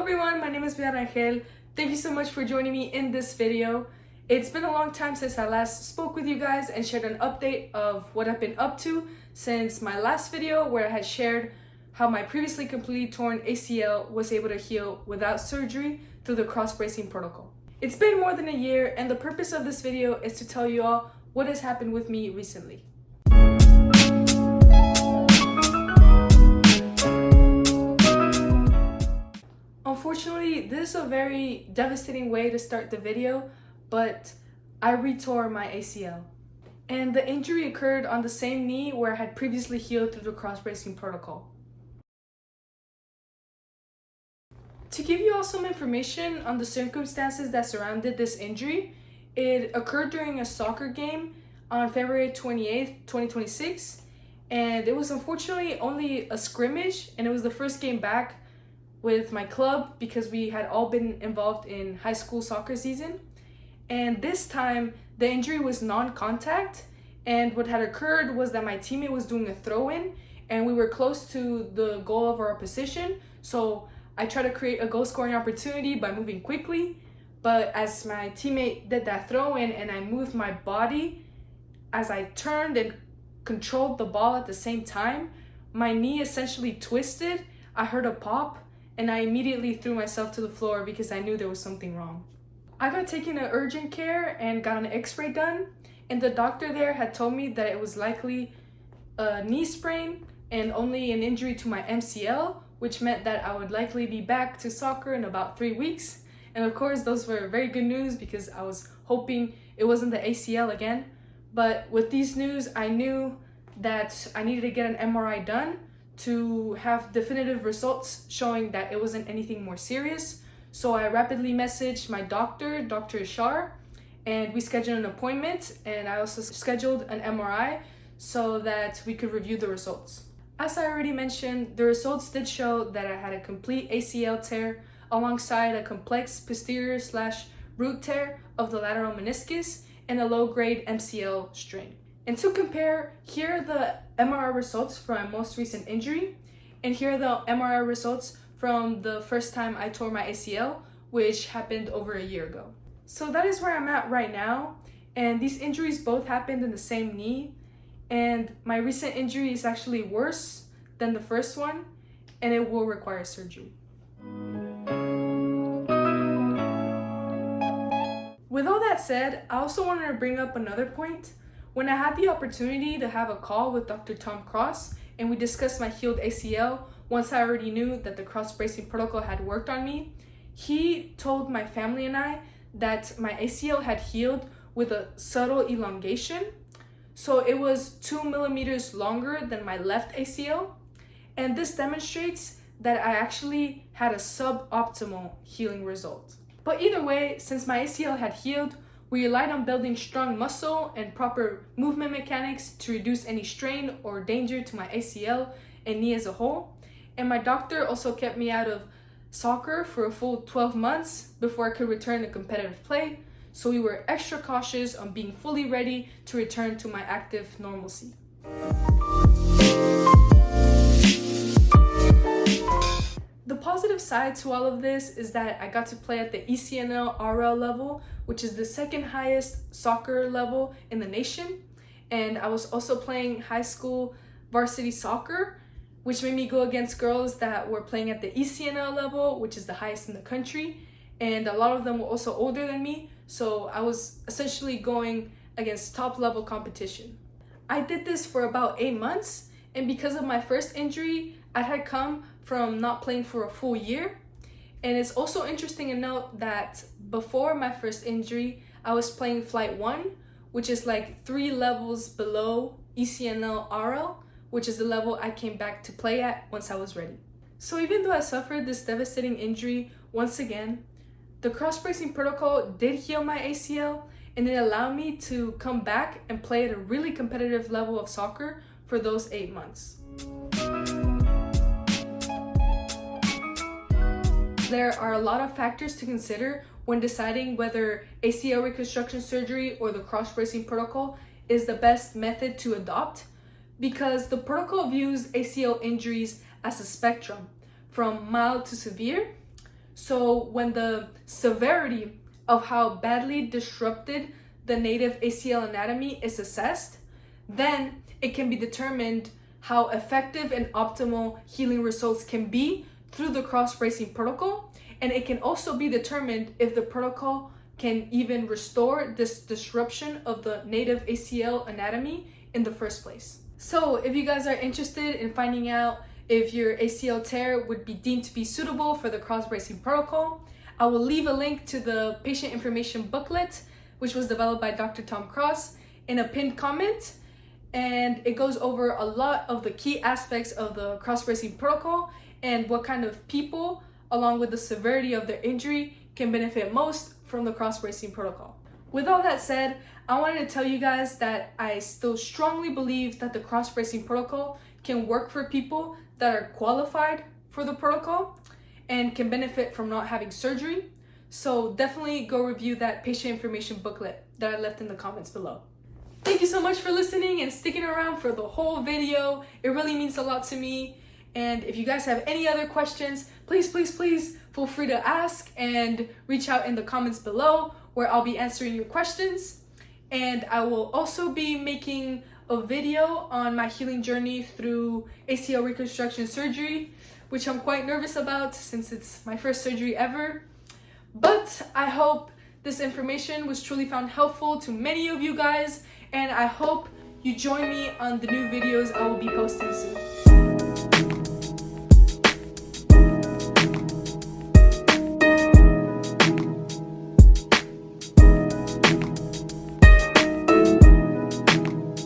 everyone, my name is Angel. Thank you so much for joining me in this video. It's been a long time since I last spoke with you guys and shared an update of what I've been up to since my last video where I had shared how my previously completely torn ACL was able to heal without surgery through the cross bracing protocol. It's been more than a year, and the purpose of this video is to tell you all what has happened with me recently. Unfortunately, this is a very devastating way to start the video, but I re-tore my ACL. And the injury occurred on the same knee where I had previously healed through the cross-bracing protocol. To give you all some information on the circumstances that surrounded this injury, it occurred during a soccer game on February 28th, 2026, and it was unfortunately only a scrimmage, and it was the first game back with my club because we had all been involved in high school soccer season. And this time the injury was non-contact, and what had occurred was that my teammate was doing a throw-in and we were close to the goal of our opposition, so I tried to create a goal scoring opportunity by moving quickly, but as my teammate did that throw-in and I moved my body, as I turned and controlled the ball at the same time, my knee essentially twisted. I heard a pop and I immediately threw myself to the floor because I knew there was something wrong. I got taken to urgent care and got an x-ray done, and the doctor there had told me that it was likely a knee sprain and only an injury to my MCL, which meant that I would likely be back to soccer in about 3 weeks. And of course, those were very good news because I was hoping it wasn't the ACL again. But with these news, I knew that I needed to get an MRI done to have definitive results showing that it wasn't anything more serious. So I rapidly messaged my doctor, Dr. Shar, and we scheduled an appointment, and I also scheduled an MRI so that we could review the results. As I already mentioned, the results did show that I had a complete ACL tear alongside a complex posterior/root tear of the lateral meniscus and a low-grade MCL strain. And to compare, here are the MRI results from my most recent injury, and here are the MRI results from the first time I tore my ACL, which happened over a year ago. So that is where I'm at right now, and these injuries both happened in the same knee, and my recent injury is actually worse than the first one, and it will require surgery. With all that said, I also wanted to bring up another point. When I had the opportunity to have a call with Dr. Tom Cross and we discussed my healed ACL, once I already knew that the cross-bracing protocol had worked on me, he told my family and I that my ACL had healed with a subtle elongation. So it was 2 millimeters longer than my left ACL. And this demonstrates that I actually had a suboptimal healing result. But either way, since my ACL had healed, we relied on building strong muscle and proper movement mechanics to reduce any strain or danger to my ACL and knee as a whole. And my doctor also kept me out of soccer for a full 12 months before I could return to competitive play. So we were extra cautious on being fully ready to return to my active normalcy. The positive side to all of this is that I got to play at the ECNL RL level, which is the second highest soccer level in the nation. And I was also playing high school varsity soccer, which made me go against girls that were playing at the ECNL level, which is the highest in the country. And a lot of them were also older than me, so I was essentially going against top level competition. I did this for about 8 months, and because of my first injury, I had come from not playing for a full year. And it's also interesting to note that before my first injury, I was playing Flight 1, which is like 3 levels below ECNL RL, which is the level I came back to play at once I was ready. So even though I suffered this devastating injury once again, the cross-bracing protocol did heal my ACL, and it allowed me to come back and play at a really competitive level of soccer for those 8 months. There are a lot of factors to consider when deciding whether ACL reconstruction surgery or the cross-bracing protocol is the best method to adopt, because the protocol views ACL injuries as a spectrum from mild to severe. So when the severity of how badly disrupted the native ACL anatomy is assessed, then it can be determined how effective and optimal healing results can be through the cross-bracing protocol. And it can also be determined if the protocol can even restore this disruption of the native ACL anatomy in the first place. So if you guys are interested in finding out if your ACL tear would be deemed to be suitable for the cross-bracing protocol, I will leave a link to the patient information booklet, which was developed by Dr. Tom Cross, in a pinned comment. And it goes over a lot of the key aspects of the cross-bracing protocol and what kind of people, along with the severity of their injury, can benefit most from the cross-bracing protocol. With all that said, I wanted to tell you guys that I still strongly believe that the cross-bracing protocol can work for people that are qualified for the protocol and can benefit from not having surgery. So definitely go review that patient information booklet that I left in the comments below. Thank you so much for listening and sticking around for the whole video. It really means a lot to me. And if you guys have any other questions, please feel free to ask and reach out in the comments below, where I'll be answering your questions. And I will also be making a video on my healing journey through ACL reconstruction surgery, which I'm quite nervous about since it's my first surgery ever. But I hope this information was truly found helpful to many of you guys, and I hope you join me on the new videos I will be posting soon.